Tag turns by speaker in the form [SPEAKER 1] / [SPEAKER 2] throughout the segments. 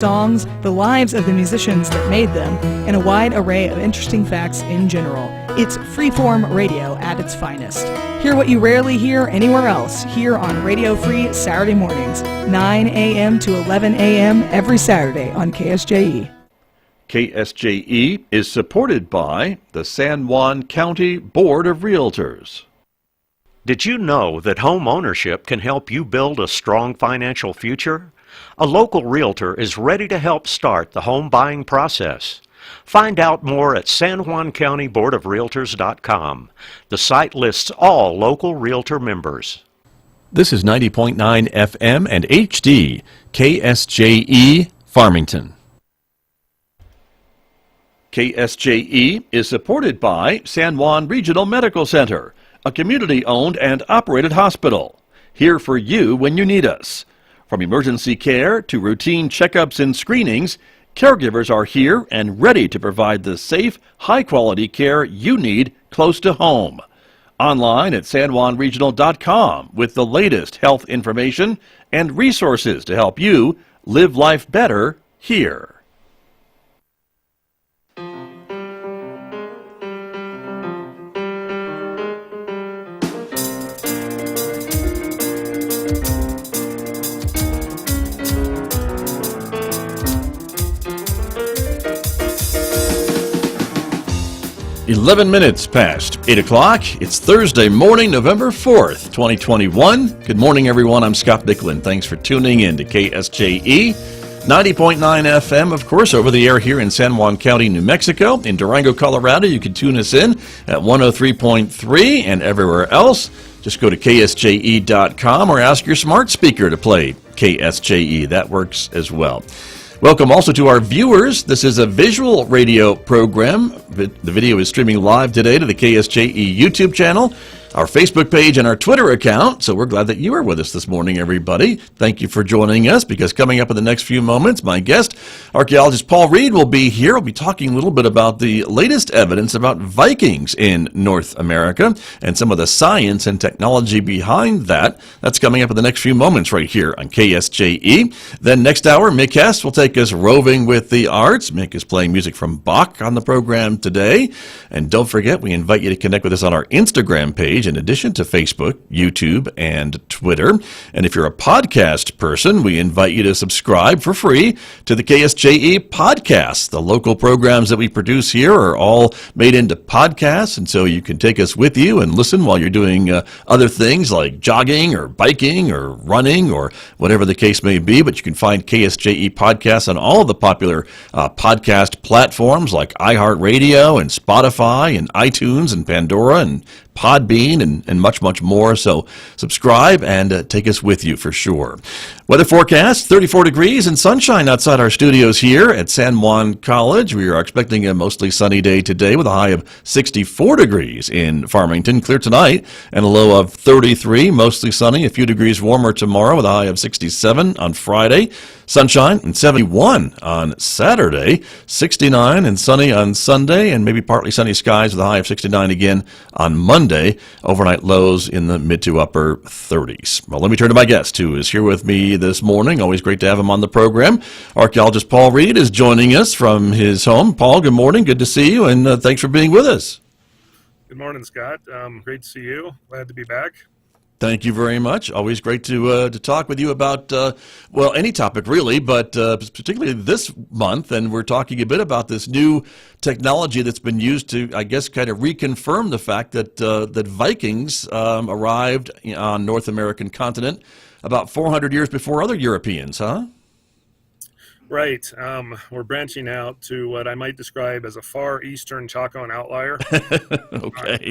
[SPEAKER 1] songs, the lives of the musicians that made them, and a wide array of interesting facts in general. It's freeform radio at its finest. Hear what you rarely hear anywhere else here on Radio Free Saturday mornings, 9 a.m. to 11 a.m. every Saturday on KSJE.
[SPEAKER 2] KSJE is supported by the San Juan County Board of Realtors.
[SPEAKER 3] Did you know that home ownership can help you build a strong financial future? A local realtor is ready to help start the home buying process. Find out more at sanjuancountyboardofrealtors.com. The site lists all local realtor members.
[SPEAKER 2] This is 90.9 FM and HD, KSJE Farmington. KSJE is supported by San Juan Regional Medical Center, a community-owned and operated hospital. Here for you when you need us. From emergency care to routine checkups and screenings, caregivers are here and ready to provide the safe, high-quality care you need close to home. Online at sanjuanregional.com with the latest health information and resources to help you live life better here. 11 minutes past 8 o'clock. It's Thursday morning, November 4th, 2021. Good morning, everyone. I'm Scott Michlin. Thanks for tuning in to KSJE. 90.9 FM, of course, over the air here in San Juan County, New Mexico. In Durango, Colorado, you can tune us in at 103.3, and everywhere else, just go to KSJE.com or ask your smart speaker to play KSJE. That works as well. Welcome also to our viewers. This is a visual radio program. The video is streaming live today to the KSJE YouTube channel, our Facebook page, and our Twitter account. So we're glad that you are with us this morning, everybody. Thank you for joining us, because coming up in the next few moments, my guest, archaeologist Paul Reed, will be here. We'll be talking a little bit about the latest evidence about Vikings in North America and some of the science and technology behind that. That's coming up in the next few moments right here on KSJE. Then next hour, Mick Hess will take us roving with the arts. Mick is playing music from Bach on the program today. And don't forget, we invite you to connect with us on our Instagram page, in addition to Facebook, YouTube, and Twitter. And if you're a podcast person, we invite you to subscribe for free to the KSJE podcasts. The local programs that we produce here are all made into podcasts, and so you can take us with you and listen while you're doing other things like jogging or biking or running or whatever the case may be. But you can find KSJE podcasts on all of the popular podcast platforms like iHeartRadio and Spotify and iTunes and Pandora and Podbean and much, much more. So subscribe and take us with you for sure. Weather forecast, 34 degrees and sunshine outside our studios here at San Juan College. We are expecting a mostly sunny day today with a high of 64 degrees in Farmington. Clear tonight and a low of 33, mostly sunny, a few degrees warmer tomorrow with a high of 67 on Friday. Sunshine and 71 on Saturday, 69 and sunny on Sunday, and maybe partly sunny skies with a high of 69 again on Monday. Overnight lows in the mid to upper 30s. Well, let me turn to my guest, who is here with me this morning. Always great to have him on the program. Archaeologist Paul Reed is joining us from his home. Paul, good morning. Good to see you, and thanks for being with us.
[SPEAKER 4] Good morning, Scott. Great to see you. Glad to be back.
[SPEAKER 2] Thank you very much. Always great to talk with you about, well, any topic really, but particularly this month. And we're talking a bit about this new technology that's been used to, I guess, kind of reconfirm the fact that that Vikings arrived on North American continent about 400 years before other Europeans, huh?
[SPEAKER 4] Right. We're branching out to what I might describe as a far eastern Chacoan outlier.
[SPEAKER 2] Okay.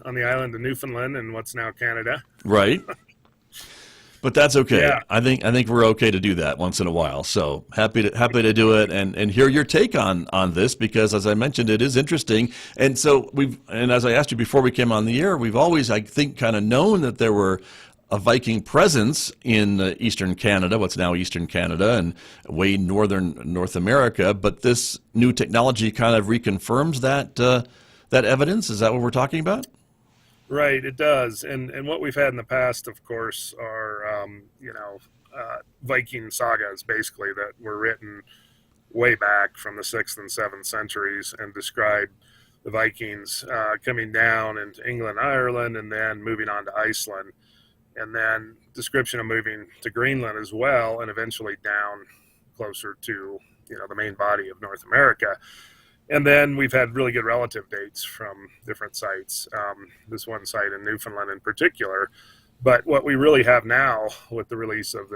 [SPEAKER 4] On the island of Newfoundland and what's now Canada.
[SPEAKER 2] Right. But that's okay.
[SPEAKER 4] Yeah.
[SPEAKER 2] I think we're okay to do that once in a while. So happy to do it and hear your take on this, because as I mentioned, it is interesting. And so as I asked you before we came on the air, we've always, I think, kind of known that there were a Viking presence in eastern Canada, what's now eastern Canada, and way northern North America. But this new technology kind of reconfirms that evidence. Is that what we're talking about?
[SPEAKER 4] Right, it does. And what we've had in the past, of course, are Viking Sagas, basically, that were written way back from the 6th and 7th centuries and describe the Vikings coming down into England, Ireland, and then moving on to Iceland, and then description of moving to Greenland as well, and eventually down closer to the main body of North America. And then we've had really good relative dates from different sites, this one site in Newfoundland in particular. But what we really have now with the release of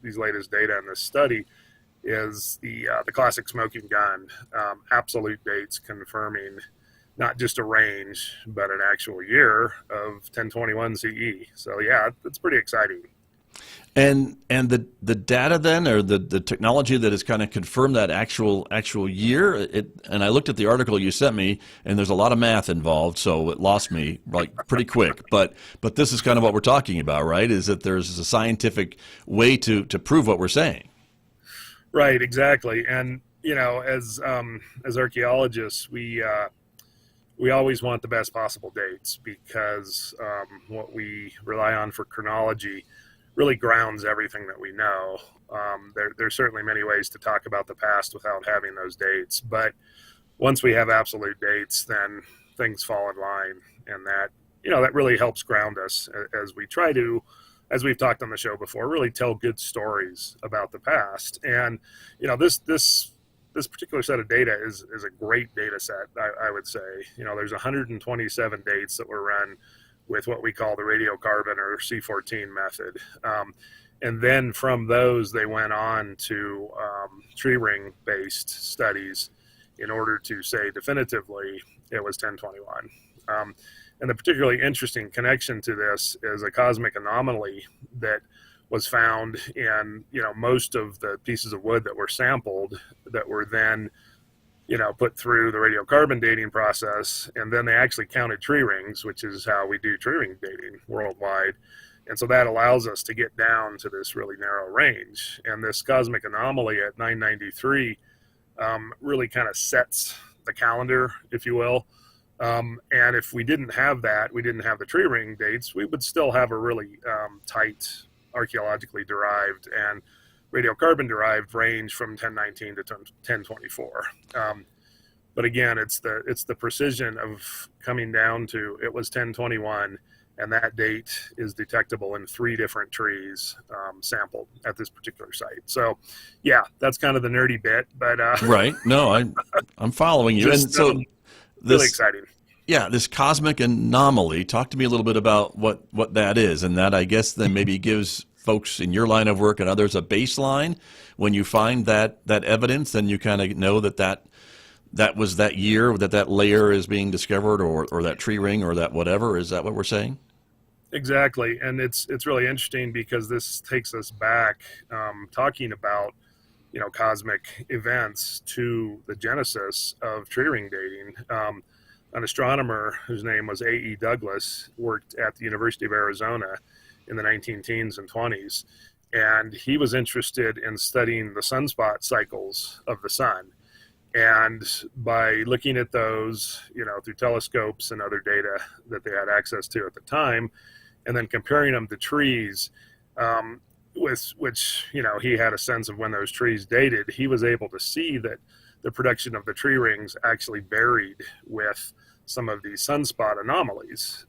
[SPEAKER 4] these latest data in this study is the classic smoking gun, absolute dates confirming not just a range, but an actual year of 1021 CE. So yeah, it's pretty exciting.
[SPEAKER 2] And the data then, or the technology that has kind of confirmed that actual year, and I looked at the article you sent me, and there's a lot of math involved, so it lost me like pretty quick. But this is kind of what we're talking about, right? Is that there's a scientific way to prove what we're saying.
[SPEAKER 4] Right, exactly. And as archaeologists, we always want the best possible dates, because what we rely on for chronology really grounds everything that we know. There's certainly many ways to talk about the past without having those dates, but once we have absolute dates, then things fall in line, and that really helps ground us as we try to, as we've talked on the show before, really tell good stories about the past. And this particular set of data is a great data set, I would say. There's 127 dates that were run with what we call the radiocarbon or C14 method. And then from those, they went on to tree ring based studies in order to say definitively it was 1021. And the particularly interesting connection to this is a cosmic anomaly that was found in most of the pieces of wood that were sampled, that were then put through the radiocarbon dating process, and then they actually counted tree rings, which is how we do tree ring dating worldwide. And so that allows us to get down to this really narrow range. And this cosmic anomaly at 993 really kind of sets the calendar, if you will. And if we didn't have that, we didn't have the tree ring dates, we would still have a really tight archaeologically derived and radiocarbon derived range from 1019 to 1024. But again, it's the precision of coming down to it was 1021, and that date is detectable in 3 different trees sampled at this particular site. So yeah, that's kind of the nerdy bit, but
[SPEAKER 2] right. No, I'm following you.
[SPEAKER 4] Just,
[SPEAKER 2] and so
[SPEAKER 4] really exciting.
[SPEAKER 2] Yeah, this cosmic anomaly, talk to me a little bit about what that is, and that I guess then maybe gives folks in your line of work and others a baseline. When you find that evidence, then you kind of know that was that year that layer is being discovered, or that tree ring, or that whatever. Is that what we're saying?
[SPEAKER 4] Exactly. And it's really interesting, because this takes us back talking about cosmic events to the genesis of tree ring dating. An astronomer whose name was A.E. Douglas worked at the University of Arizona in the 19-teens and 20s, and he was interested in studying the sunspot cycles of the sun. And by looking at those, through telescopes and other data that they had access to at the time, and then comparing them to trees, with which he had a sense of when those trees dated, he was able to see that the production of the tree rings actually varied with some of these sunspot anomalies,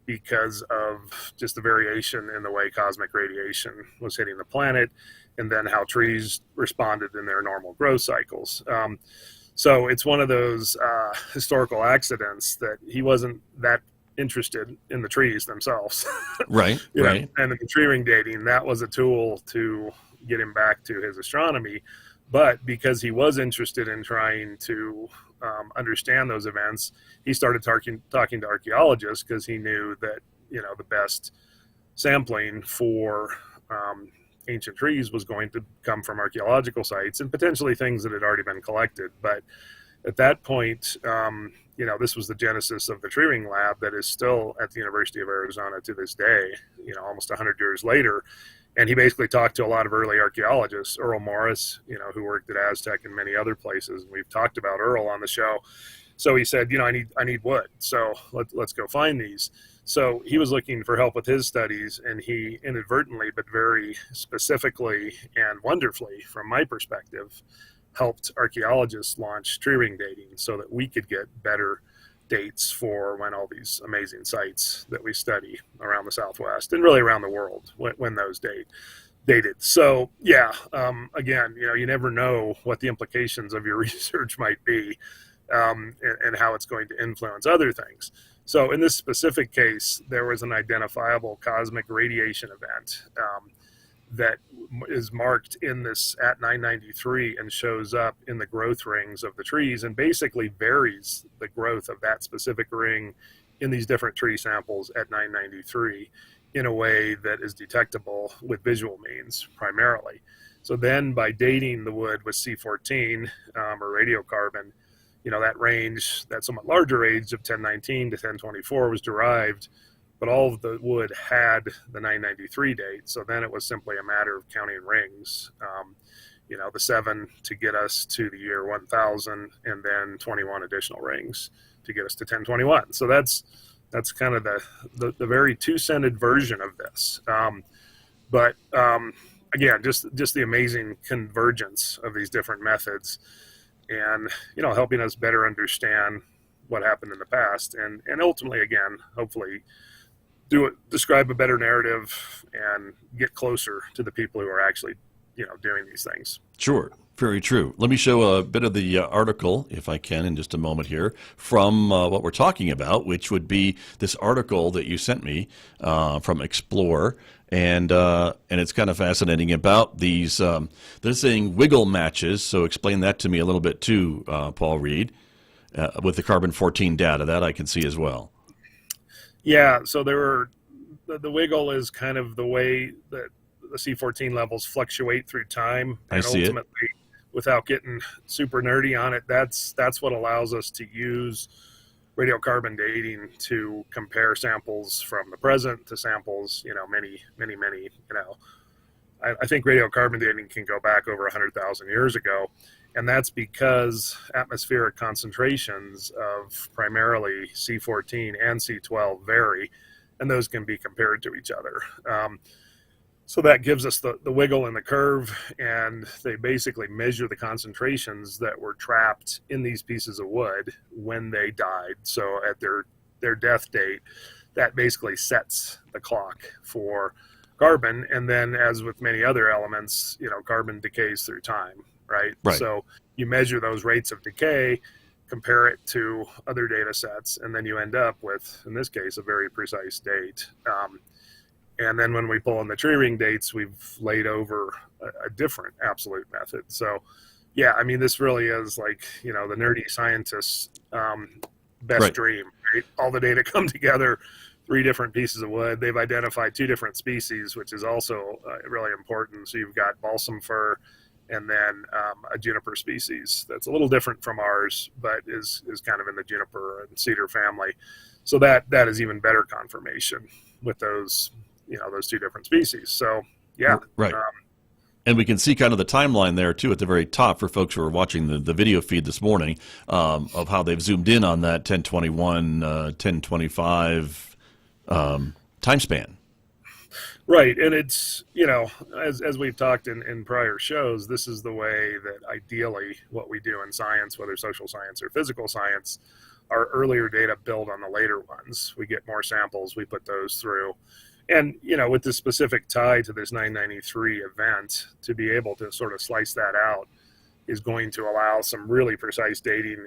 [SPEAKER 4] because of just the variation in the way cosmic radiation was hitting the planet, and then how trees responded in their normal growth cycles. So it's one of those historical accidents that he wasn't that interested in the trees themselves.
[SPEAKER 2] Right, right.
[SPEAKER 4] And in the tree ring dating, that was a tool to get him back to his astronomy. But because he was interested in trying to understand those events, he started talking to archaeologists, because he knew that the best sampling for ancient trees was going to come from archaeological sites, and potentially things that had already been collected. But at that point, this was the genesis of the tree ring lab that is still at the University of Arizona to this day, almost 100 years later. And he basically talked to a lot of early archaeologists, Earl Morris, who worked at Aztec and many other places. And we've talked about Earl on the show. So he said, I need wood. So let's go find these. So he was looking for help with his studies, and he inadvertently, but very specifically and wonderfully, from my perspective, helped archaeologists launch tree ring dating so that we could get better dates for when all these amazing sites that we study around the Southwest and really around the world, when those dated. So again, you never know what the implications of your research might be, and how it's going to influence other things. So in this specific case, there was an identifiable cosmic radiation event that is marked in this at 993 and shows up in the growth rings of the trees, and basically varies the growth of that specific ring in these different tree samples at 993 in a way that is detectable with visual means primarily. So then by dating the wood with C14 or radiocarbon, that range, that somewhat larger range of 1019 to 1024 was derived, but all of the wood had the 993 date. So then it was simply a matter of counting rings, the 7 to get us to the year 1000, and then 21 additional rings to get us to 1021. So that's kind of the very two-scented version of this. But again, just the amazing convergence of these different methods, and helping us better understand what happened in the past, and ultimately, again, hopefully describe a better narrative and get closer to the people who are actually doing these things.
[SPEAKER 2] Sure. Very true. Let me show a bit of the article, if I can, in just a moment here, from what we're talking about, which would be this article that you sent me from Explore, and it's kind of fascinating about these. They're saying wiggle matches. So explain that to me a little bit too, Paul Reed, with the carbon-14 data. That I can see as well.
[SPEAKER 4] Yeah. So the wiggle is kind of the way that the C14 levels fluctuate through time, and ultimately, without getting super nerdy on it, that's what allows us to use radiocarbon dating to compare samples from the present to samples, many. I think radiocarbon dating can go back over 100,000 years ago, and that's because atmospheric concentrations of primarily C14 and C12 vary, and those can be compared to each other. So that gives us the wiggle in the curve, and they basically measure the concentrations that were trapped in these pieces of wood when they died. So at their death date, that basically sets the clock for carbon. And then, as with many other elements, carbon decays through time, right? So you measure those rates of decay, compare it to other data sets, and then you end up with, in this case, a very precise date. And then when we pull in the tree ring dates, we've laid over a different absolute method. So, this really is like, the nerdy scientist's best dream, right? All the data come together, 3 different pieces of wood. They've identified 2 different species, which is also really important. So you've got balsam fir and then a juniper species that's a little different from ours, but is kind of in the juniper and cedar family. So that is even better confirmation with those 2 different species. So, yeah.
[SPEAKER 2] Right. And we can see kind of the timeline there, too, at the very top for folks who are watching the video feed this morning of how they've zoomed in on that 1021, 1025 time span.
[SPEAKER 4] Right. And it's, as we've talked in prior shows, this is the way that ideally what we do in science, whether social science or physical science, our earlier data build on the later ones. We get more samples, we put those through. And, with the specific tie to this 993 event, to be able to sort of slice that out is going to allow some really precise dating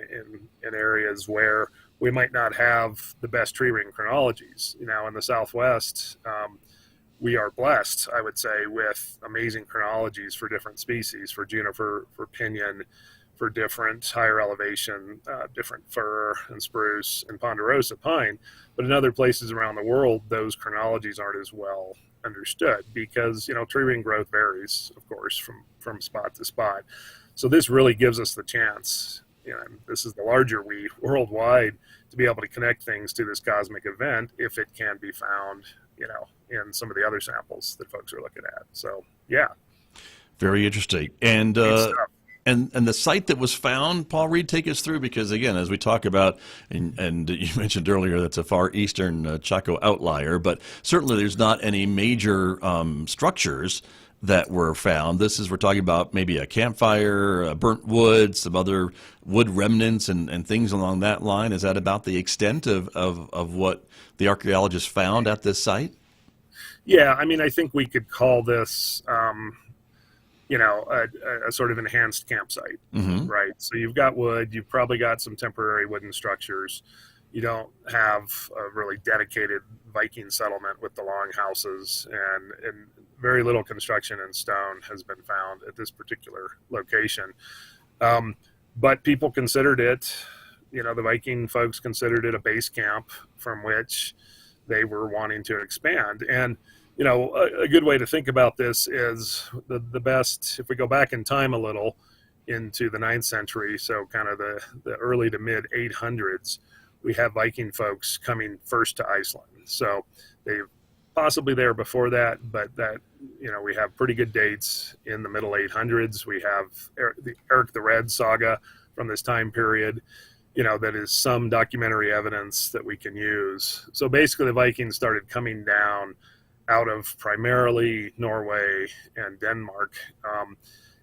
[SPEAKER 4] in areas where we might not have the best tree ring chronologies. In the Southwest, we are blessed, I would say, with amazing chronologies for different species, for juniper, for pinyon, for different higher elevation, different fir and spruce and ponderosa pine. But in other places around the world, those chronologies aren't as well understood because, tree ring growth varies, of course, from spot to spot. So this really gives us the chance, and this is the larger we worldwide, to be able to connect things to this cosmic event if it can be found, in some of the other samples that folks are looking at. So, yeah.
[SPEAKER 2] Very interesting. And And the site that was found, Paul Reed, take us through, because again, as we talk about, and you mentioned earlier, that's a far eastern Chaco outlier, but certainly there's not any major structures that were found. We're talking about maybe a campfire, burnt wood, some other wood remnants and things along that line. Is that about the extent of what the archaeologists found at this site?
[SPEAKER 4] Yeah, I mean, I think we could call this, a sort of enhanced campsite, right? So you've got wood, you've probably got some temporary wooden structures. You don't have a really dedicated Viking settlement with the longhouses, and very little construction in stone has been found at this particular location. But people considered it, the Viking folks considered it a base camp from which they were wanting to expand. And a good way to think about this is the best, if we go back in time a little into the 9th century, so kind of the early to mid 800s, we have Viking folks coming first to Iceland. So they possibly there before that, but that, we have pretty good dates in the middle 800s. We have the Eric the Red saga from this time period, that is some documentary evidence that we can use. So basically the Vikings started coming down out of primarily Norway and Denmark,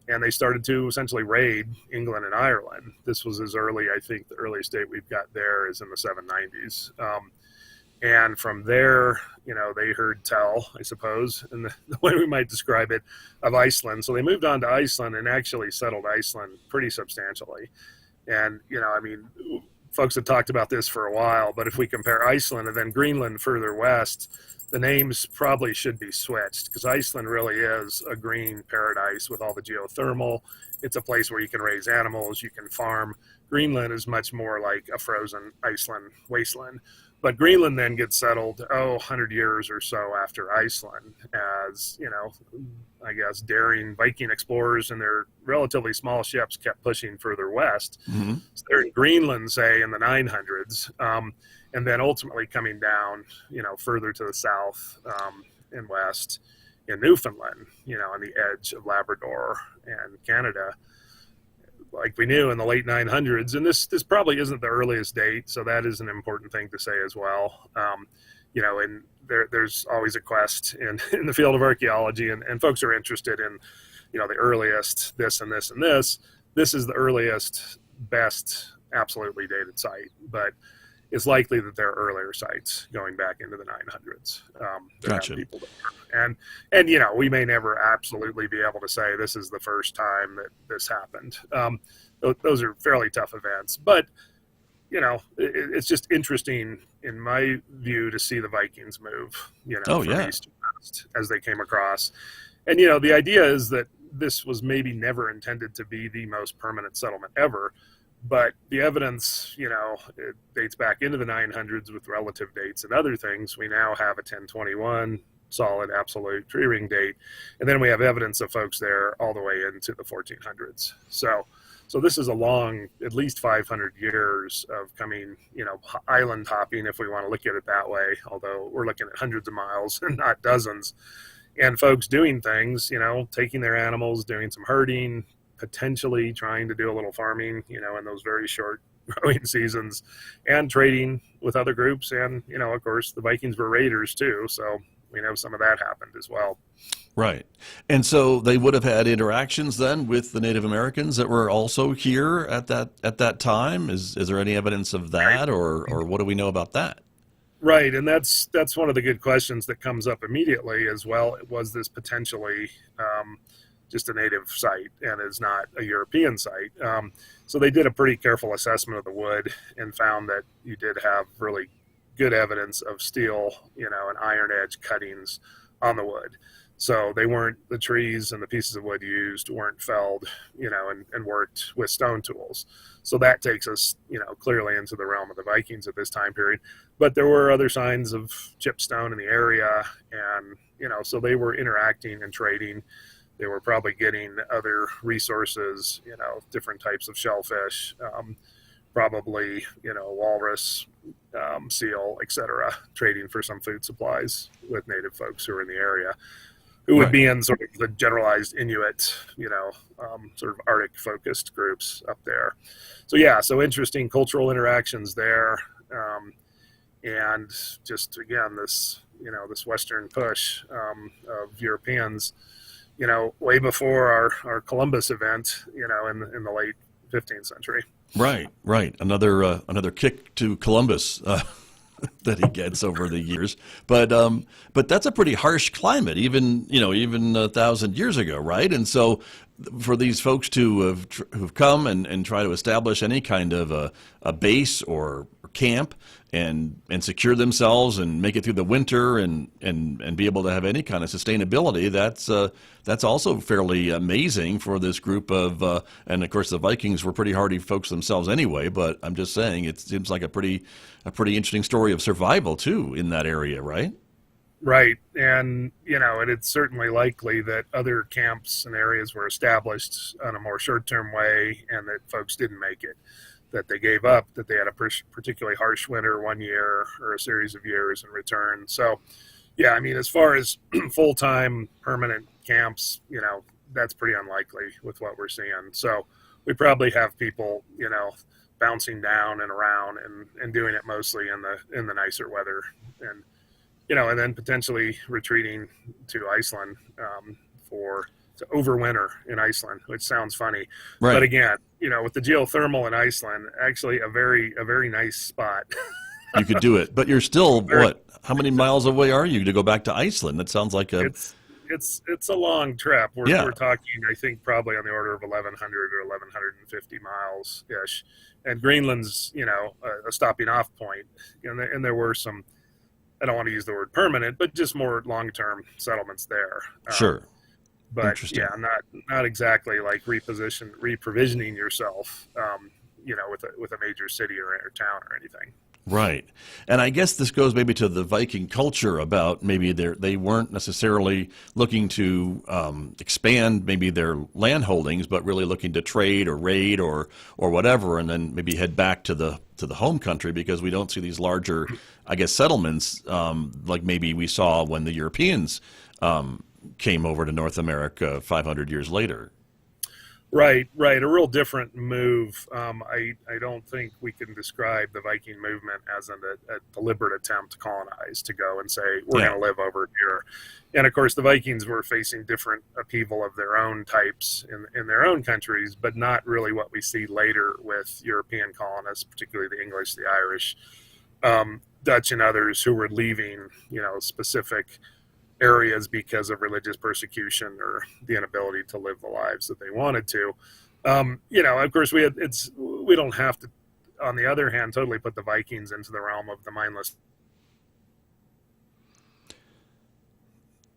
[SPEAKER 4] and they started to essentially raid England and Ireland. This was as early, I think the earliest date we've got there is in the 790s. And from there, they heard tell, I suppose, in the way we might describe it, of Iceland. So they moved on to Iceland and actually settled Iceland pretty substantially. And, folks have talked about this for a while, but if we compare Iceland and then Greenland further west, the names probably should be switched, because Iceland really is a green paradise with all the geothermal. It's a place where you can raise animals, you can farm. Greenland is much more like a frozen Iceland wasteland. But Greenland then gets settled, 100 years or so after Iceland, as, I guess, daring Viking explorers and their relatively small ships kept pushing further west. Mm-hmm. So they're in Greenland, say, in the 900s, and then ultimately coming down, further to the south and west in Newfoundland, on the edge of Labrador and Canada, like we knew in the late 900s. And this probably isn't the earliest date, so that is an important thing to say as well. And there's always a quest in the field of archaeology, and folks are interested in, the earliest this and this and this. This is the earliest, best, absolutely dated site, but it's likely that there are earlier sites going back into the 900s.
[SPEAKER 2] Gotcha.
[SPEAKER 4] People and we may never absolutely be able to say this is the first time that this happened. Those are fairly tough events, but it's just interesting in my view to see the Vikings move, from east to west as they came across. And the idea is that this was maybe never intended to be the most permanent settlement ever. But the evidence, it dates back into the 900s with relative dates and other things. We now have a 1021 solid absolute tree ring date. And then we have evidence of folks there all the way into the 1400s. So this is a long, at least 500 years of coming, island hopping, if we want to look at it that way, although we're looking at hundreds of miles and not dozens. And folks doing things, taking their animals, doing some herding, potentially trying to do a little farming, in those very short growing seasons, and trading with other groups. And, of course, the Vikings were raiders too. So we know some of that happened as well.
[SPEAKER 2] Right. And so they would have had interactions then with the Native Americans that were also here at that time. Is there any evidence of that, or what do we know about that?
[SPEAKER 4] Right. And that's one of the good questions that comes up immediately as well. Was this potentially, just a native site and is not a European site? So they did a pretty careful assessment of the wood and found that you did have really good evidence of steel, and iron edge cuttings on the wood. So the trees and the pieces of wood used weren't felled, and worked with stone tools. So that takes us, clearly into the realm of the Vikings at this time period. But there were other signs of chipped stone in the area, and, so they were interacting and trading. They were probably getting other resources, different types of shellfish, probably, walrus, seal, etc., trading for some food supplies with native folks who are in the area. who would
[SPEAKER 2] Right.
[SPEAKER 4] be in sort of the generalized Inuit, sort of Arctic focused groups up there. So yeah, so interesting cultural interactions there. And just again, this Western push of Europeans, way before our Columbus event, in the late 15th century.
[SPEAKER 2] Right. Another kick to Columbus that he gets over the years. But that's a pretty harsh climate, even 1,000 years ago, right? And so for these folks who've come and try to establish any kind of a base or camp and secure themselves and make it through the winter and be able to have any kind of sustainability, that's also fairly amazing for this group of and of course the Vikings were pretty hardy folks themselves anyway, but I'm just saying it seems like a pretty interesting story of survival too in that area, right?
[SPEAKER 4] Right. And, and it's certainly likely that other camps and areas were established on a more short-term way and that folks didn't make it, that they gave up, that they had a particularly harsh winter one year or a series of years in return. So, yeah, I mean, as far as full-time permanent camps, that's pretty unlikely with what we're seeing. So we probably have people, bouncing down and around and doing it mostly in the nicer weather, and and then potentially retreating to Iceland to overwinter in Iceland, which sounds funny,
[SPEAKER 2] Right.
[SPEAKER 4] but again, with the geothermal in Iceland, actually a very nice spot.
[SPEAKER 2] You could do it, but you're still how many miles away are you to go back to Iceland? That sounds like
[SPEAKER 4] It's a long trip. We're talking, I think, probably on the order of 1,100 or 1,150 miles ish, and Greenland's a stopping off point, and there were some, I don't want to use the word permanent, but just more long-term settlements there.
[SPEAKER 2] Sure.
[SPEAKER 4] But yeah, not exactly like reprovisioning yourself, with a major city or town or anything.
[SPEAKER 2] Right. And I guess this goes maybe to the Viking culture about maybe they weren't necessarily looking to expand maybe their land holdings, but really looking to trade or raid or whatever, and then maybe head back to the home country, because we don't see these larger, I guess, settlements like maybe we saw when the Europeans came over to North America 500 years later.
[SPEAKER 4] Right. A real different move. I don't think we can describe the Viking movement as a deliberate attempt to colonize, to go and say, we're going to live over here. And of course, the Vikings were facing different upheaval of their own types in their own countries, but not really what we see later with European colonists, particularly the English, the Irish, Dutch, and others who were leaving, specific areas because of religious persecution or the inability to live the lives that they wanted to. Of course, we don't have to, on the other hand, totally put the Vikings into the realm of the mindless.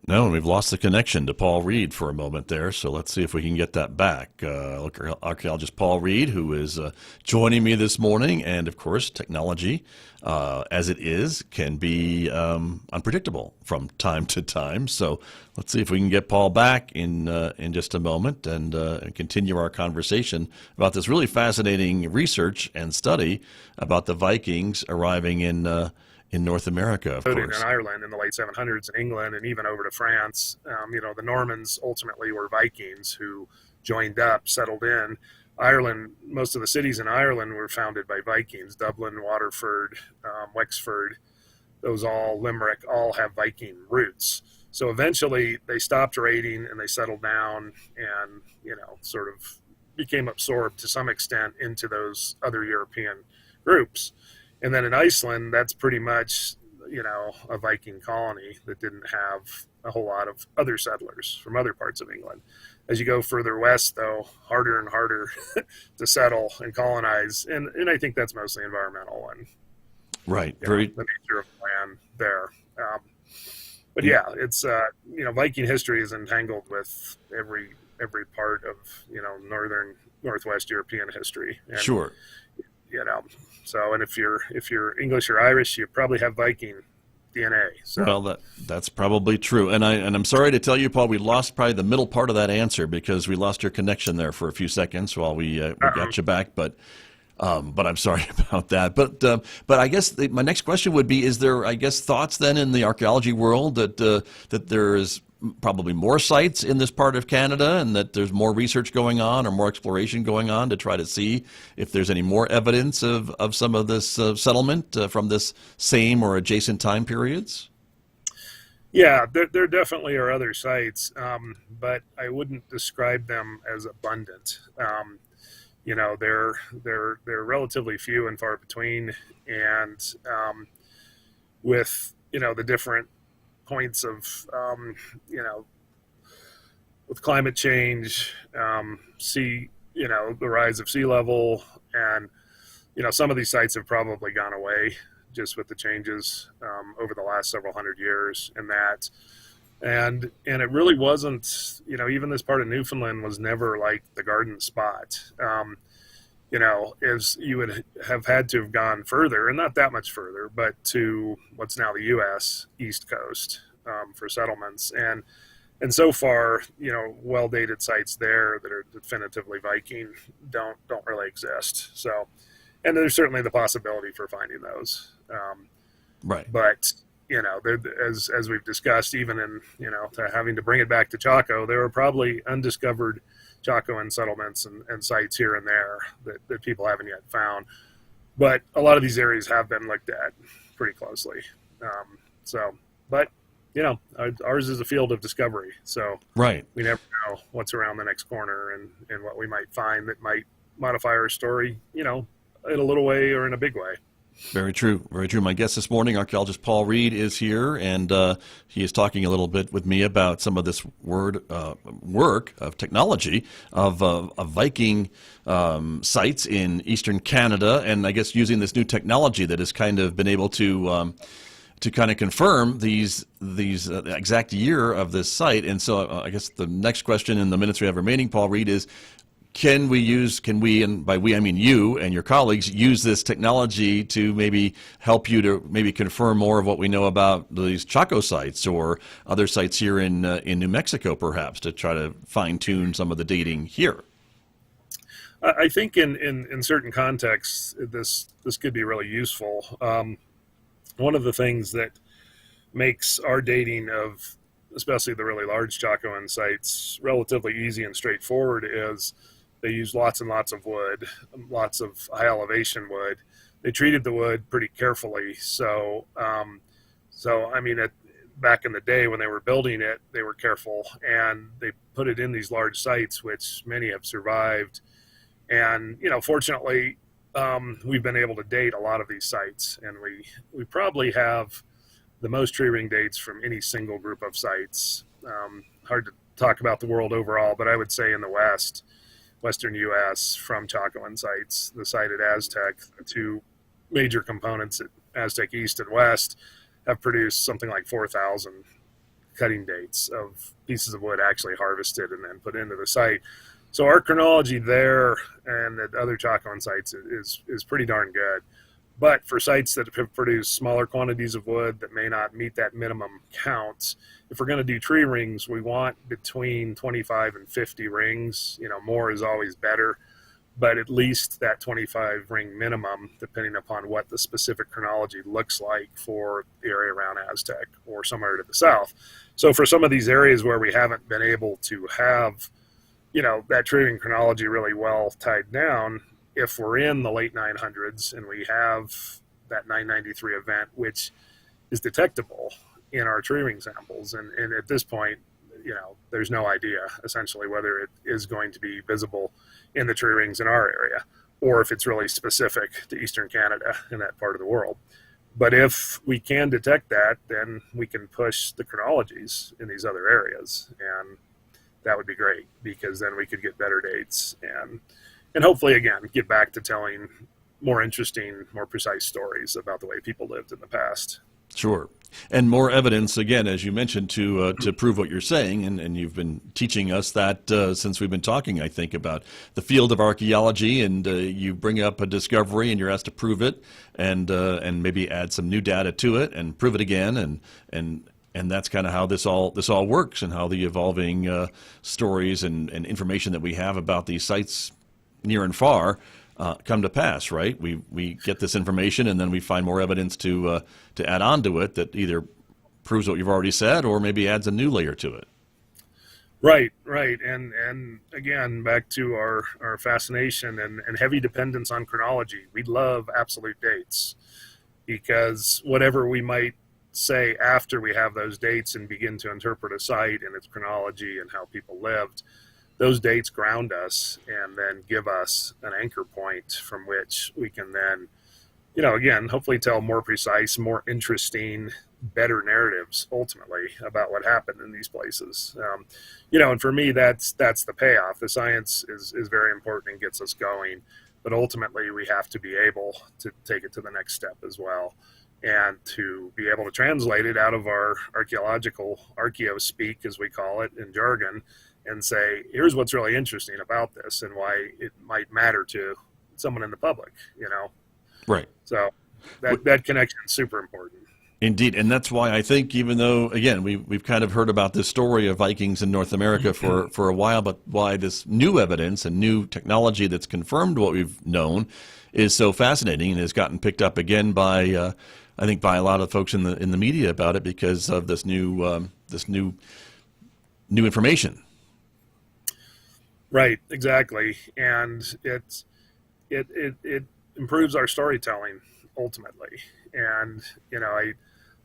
[SPEAKER 2] No, we've lost the connection to Paul Reed for a moment there, so let's see if we can get that back. Archaeologist Paul Reed, who is joining me this morning, and of course, technology, as it is, can be unpredictable from time to time. So let's see if we can get Paul back in just a moment and continue our conversation about this really fascinating research and study about the Vikings arriving in North America, of course.
[SPEAKER 4] In Ireland in the late 700s, in England, and even over to France. The Normans ultimately were Vikings who joined up, settled in. Ireland, most of the cities in Ireland were founded by Vikings. Dublin, Waterford, Wexford, Limerick, all have Viking roots. So eventually they stopped raiding and they settled down and, sort of became absorbed to some extent into those other European groups. And then in Iceland, that's pretty much, a Viking colony that didn't have a whole lot of other settlers from other parts of England. As you go further west, though, harder and harder to settle and colonize. And I think that's mostly environmental and
[SPEAKER 2] right,
[SPEAKER 4] the nature of land there. But yeah, it's, Viking history is entangled with every part of, northwest European history. And,
[SPEAKER 2] sure.
[SPEAKER 4] So, and if you're English or Irish, you probably have Viking DNA. So.
[SPEAKER 2] Well, that's probably true. And I'm sorry to tell you, Paul, we lost probably the middle part of that answer because we lost your connection there for a few seconds while we got you back. But I'm sorry about that. But I guess my next question would be: is there, I guess, thoughts then in the archaeology world that there is probably more sites in this part of Canada, and that there's more research going on or more exploration going on to try to see if there's any more evidence of some of this settlement from this same or adjacent time periods?
[SPEAKER 4] Yeah, there definitely are other sites, but I wouldn't describe them as abundant. They're relatively few and far between, and with the different points of with climate change, the rise of sea level, and some of these sites have probably gone away just with the changes over the last several hundred years, and it really wasn't, even this part of Newfoundland was never like the garden spot. As you would have had to have gone further, and not that much further, but to what's now the U.S. East Coast for settlements, and so far, well dated sites there that are definitively Viking don't really exist. So, and there's certainly the possibility for finding those.
[SPEAKER 2] Right.
[SPEAKER 4] But, as we've discussed, even in, having to bring it back to Chaco, there are probably undiscovered Chacoan settlements and sites here and there that people haven't yet found. But a lot of these areas have been looked at pretty closely. Ours is a field of discovery. So
[SPEAKER 2] right.
[SPEAKER 4] We never know what's around the next corner and what we might find that might modify our story, in a little way or in a big way.
[SPEAKER 2] Very true. Very true. My guest this morning, archaeologist Paul Reed, is here, and he is talking a little bit with me about some of this work of technology of Viking sites in eastern Canada, and I guess using this new technology that has kind of been able to kind of confirm these exact year of this site. And so I guess the next question in the minutes we have remaining, Paul Reed, is can we, and by we I mean you and your colleagues, use this technology to maybe help you to maybe confirm more of what we know about these Chaco sites or other sites here in New Mexico, perhaps, to try to fine-tune some of the dating here?
[SPEAKER 4] I think in certain contexts, this could be really useful. One of the things that makes our dating of especially the really large Chacoan sites relatively easy and straightforward is they use lots and lots of wood, lots of high elevation wood. They treated the wood pretty carefully. So I mean, back in the day when they were building it, they were careful, and they put it in these large sites, which many have survived. And, fortunately, we've been able to date a lot of these sites, and we probably have the most tree ring dates from any single group of sites. Hard to talk about the world overall, but I would say in the Western U.S. from Chacoan sites, the site at Aztec, the two major components at Aztec East and West have produced something like 4,000 cutting dates of pieces of wood actually harvested and then put into the site. So our chronology there and at other Chacoan sites is pretty darn good. But for sites that have produced smaller quantities of wood that may not meet that minimum count, if we're going to do tree rings, we want between 25 and 50 rings. More is always better, but at least that 25 ring minimum, depending upon what the specific chronology looks like for the area around Aztec or somewhere to the south. So for some of these areas where we haven't been able to have, that tree ring chronology really well tied down, if we're in the late 900s and we have that 993 event, which is detectable in our tree ring samples, and at this point, there's no idea essentially whether it is going to be visible in the tree rings in our area or if it's really specific to Eastern Canada in that part of the world. But if we can detect that, then we can push the chronologies in these other areas, and that would be great because then we could get better dates and hopefully, again, get back to telling more interesting, more precise stories about the way people lived in the past.
[SPEAKER 2] Sure. And more evidence, again, as you mentioned, to prove what you're saying. And you've been teaching us that since we've been talking, I think, about the field of archaeology. And you bring up a discovery and you're asked to prove it and maybe add some new data to it and prove it again. And that's kind of how this all works, and how the evolving stories and information that we have about these sites near and far come to pass, right? We get this information and then we find more evidence to add on to it that either proves what you've already said or maybe adds a new layer to it.
[SPEAKER 4] Right, right. And again, back to our fascination and heavy dependence on chronology. We love absolute dates because whatever we might say after we have those dates and begin to interpret a site and its chronology and how people lived, those dates ground us and then give us an anchor point from which we can then, again, hopefully tell more precise, more interesting, better narratives ultimately about what happened in these places. And for me, that's the payoff. The science is very important and gets us going, but ultimately we have to be able to take it to the next step as well, and to be able to translate it out of our archaeo speak, as we call it in jargon, and say, here's what's really interesting about this and why it might matter to someone in the public,
[SPEAKER 2] Right.
[SPEAKER 4] So that connection is super important.
[SPEAKER 2] Indeed, and that's why I think, even though, again, we've kind of heard about this story of Vikings in North America for a while, but why this new evidence and new technology that's confirmed what we've known is so fascinating and has gotten picked up again by, I think, by a lot of folks in the media about it because of this new information.
[SPEAKER 4] Right, exactly, and it improves our storytelling ultimately, and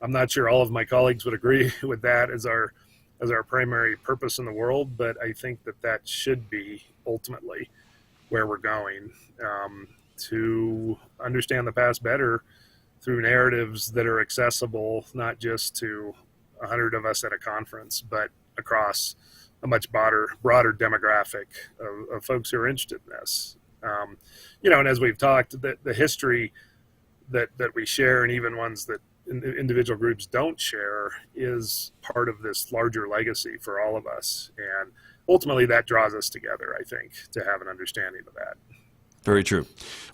[SPEAKER 4] I'm not sure all of my colleagues would agree with that as our primary purpose in the world, but I think that should be ultimately where we're going, to understand the past better through narratives that are accessible not just to 100 of us at a conference, but across a much broader demographic of folks who are interested in this. And as we've talked, the history that we share, and even ones that individual groups don't share, is part of this larger legacy for all of us. And ultimately that draws us together, I think, to have an understanding of that.
[SPEAKER 2] Very true.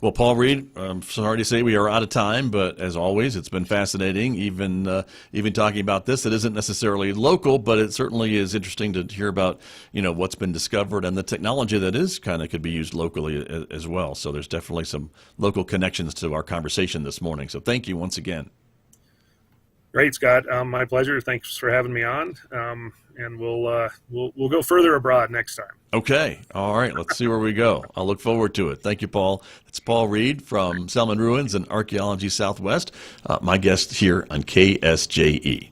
[SPEAKER 2] Well, Paul Reed, I'm sorry to say we are out of time, but as always, it's been fascinating. Even talking about this, it isn't necessarily local, but it certainly is interesting to hear about what's been discovered and the technology that is could be used locally as well. So there's definitely some local connections to our conversation this morning. So thank you once again.
[SPEAKER 4] Great, Scott. My pleasure. Thanks for having me on. And we'll go further abroad next time.
[SPEAKER 2] Okay. All right. Let's see where we go. I'll look forward to it. Thank you, Paul. It's Paul Reed from Salmon Ruins and Archaeology Southwest, my guest here on KSJE.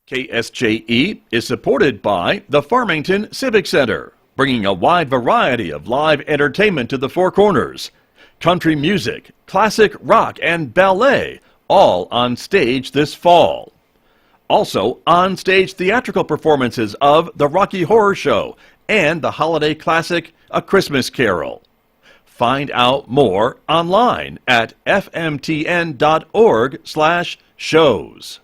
[SPEAKER 2] KSJE is supported by the Farmington Civic Center, bringing a wide variety of live entertainment to the Four Corners. Country music, classic rock, and ballet, all on stage this fall. Also, on-stage theatrical performances of The Rocky Horror Show and the holiday classic A Christmas Carol. Find out more online at fmtn.org/shows.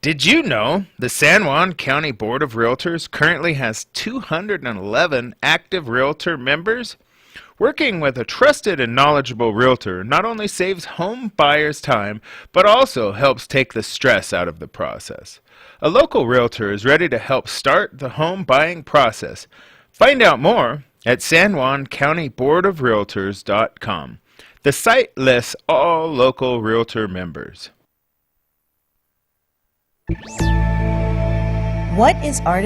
[SPEAKER 5] Did you know the San Juan County Board of Realtors currently has 211 active realtor members? Working with a trusted and knowledgeable realtor not only saves home buyers time, but also helps take the stress out of the process. A local realtor is ready to help start the home buying process. Find out more at sanjuancountyboardofrealtors.com. The site lists all local realtor members.
[SPEAKER 6] What is artificial